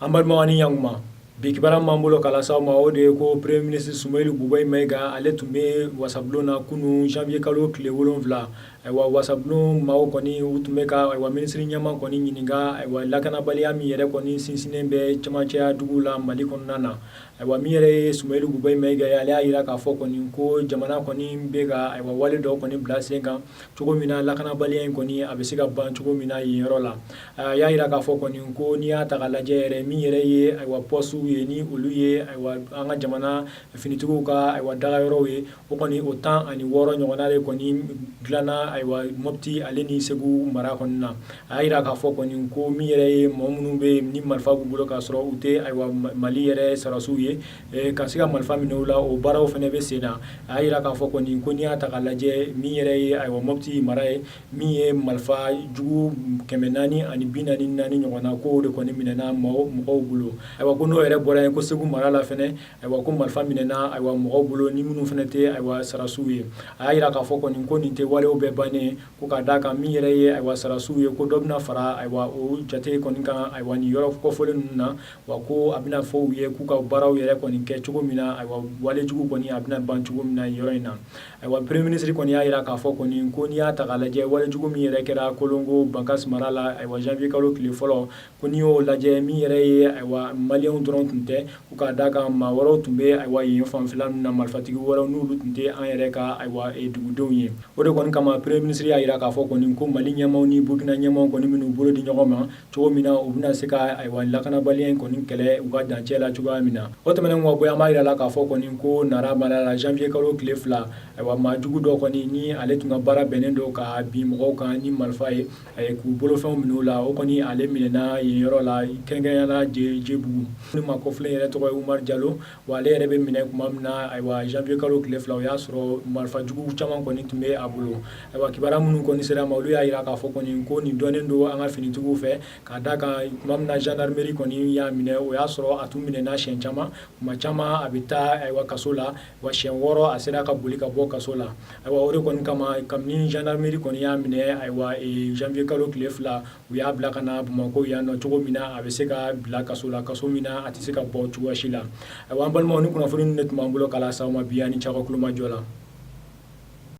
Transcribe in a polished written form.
Ambalmawani Yangma, Bikibara Mambulo Kalasa Maode ko Premier Ministre Soumaïla Boubouye Maïga ale tun bɛ wasablon kunu janvier kalo tile 7 ayiwa wasablon maaw kɔni u tun bɛ ka ayiwa minisiri ɲɛma kɔni ɲininka ayiwa lakanabaliya min yɛrɛ kɔni sinsinnen bɛ camancɛya dugu la Mali kɔnɔna na ayiwa min yɛrɛ ye Soumaïla Boubouye Maïga ye ale y'a jira k'a fɔ kɔni ko jamana kɔni bɛ ka ayiwa wale dɔ kɔni bila sen kan cogo min na lakanabaliya in kɔni a bɛ se ka ban cogo min na yen yɔrɔ la a y'a jira k'a fɔ kɔni ko n'i y'a ta k'a lajɛ yɛrɛ min yɛrɛ ye ayiwa poste ye ni olu ye ayiwa an ka jamana finitigiw ka ayiwa dagayɔrɔw ye o kɔni o 16 ɲɔgɔnna de kɔni dilanna ayiwa Mopti ale ni Segu mara kɔni na a y'a jira k'a fɔ kɔni ko min yɛrɛ ye mɔgɔ minnu bɛ ni marifa b'u bolo k'a sɔrɔ u tɛ ayiwa Mali yɛrɛ sarasiw ye ka se ka marifa minɛ u la o baaraw fana bɛ sen na a y'a jira k'a fɔ kɔni ko n'i y'a ta k'a lajɛ min yɛrɛ ye ayiwa Mopti mara ye min ye marifa jugu 444 ɲɔgɔnna ko o de kɔni minɛna mɔgɔw bolo ayiwa ko n'o yɛrɛ bɔra yen ko Segu mara la fɛnɛ ayiwa ko marifa minɛna ayiwa mɔgɔw bolo ni minnu fɛnɛ tɛ ayiwa sarasiw ye a y'a jira k'a fɔ kɔni ko nin tɛ walew bɛɛ bannen ko ka d'a kan min yɛrɛ ye ayiwa sarasiw ye ko dɔ bɛna fara ayiwa o jate kɔni kan ayiwa nin yɔrɔ kɔfɔlen ninnu na wa ko a bɛna fɔ u ye k'u ka baaraw yɛrɛ kɔni kɛ cogo min na ayiwa walejugu kɔni a bɛna ban cogo min na nin yɔrɔ in na ayiwa premier ministre kɔni y'a jira k'a fɔ kɔni ko n'i y'a ta k'a lajɛ walejugu min yɛrɛ kɛra Kolongo Bankasi mara la ayiwa janvier kalo tile fɔlɔ ko n'i y'o lajɛ min yɛrɛ ye ayiwa maliyɛnw dɔrɔn tun tɛ ko ka d'a kan maa wɛrɛw tun bɛ ayiwa yen fanfɛla ninnu na marifatigi wɛrɛw n'olu tun tɛ an yɛrɛ ka ayiwa dugudenw ye o de kɔni kama premier ministre y'a jira k'a fɔ kɔni ko Mali ɲɛmaaw ni Burukina ɲɛmaaw kɔni minnu bolo di ɲɔgɔn ma cogo min na u bɛna se ka ayiwa lakanabaliya in kɔni kɛlɛ u ka dancɛ la cogoya min na o tɛmɛnen kɔ bɔ an b'a jira la k'a fɔ kɔni ko Nara mara la janvier kalo tile 2 ayiwa maa jugu dɔ kɔni ni ale tun ka baara bɛnnen don ka bin mɔgɔw kan ni marifa ye k'u bolofɛnw minɛ u la o kɔni ale minɛna yen yɔrɔ la kɛrɛnkɛrɛnnenya Jebugu ni maa kɔfilen yɛrɛ tɔgɔ ye Umaru Jalo wa ale yɛrɛ bɛ minɛ tuma min na ayiwa janvier kalo tile 2 o y'a sɔrɔ marifa jugu caman kɔni tun bɛ a bolo ayiwa kibaruya minnu kɔni sera ma olu y'a jira k'a fɔ kɔni ko nin dɔnnen don an ka finitigiw fɛ ka d'a kan tuma min na gendarmerie kɔni y'a minɛ o y'a sɔrɔ a tun minɛna siɲɛ caman tuma caman a bɛ taa ayiwa kaso la wa siɲɛ 6 a sera ka boli ka bɔ kaso la ayiwa o de kɔni kama kabini gendarmerie kɔni y'a minɛ ayiwa janvier kalo tile 2 u y'a bila ka na Bamakɔ yan nɔ cogo min na a bɛ se ka bila kaso la kaso min na a tɛ se ka bɔ cogoya si la ayiwa an balimaw ni kunnafoni ninnu de tun b'an bolo k'a lase aw ma bi ani cɛ aw ka kulomajɔ la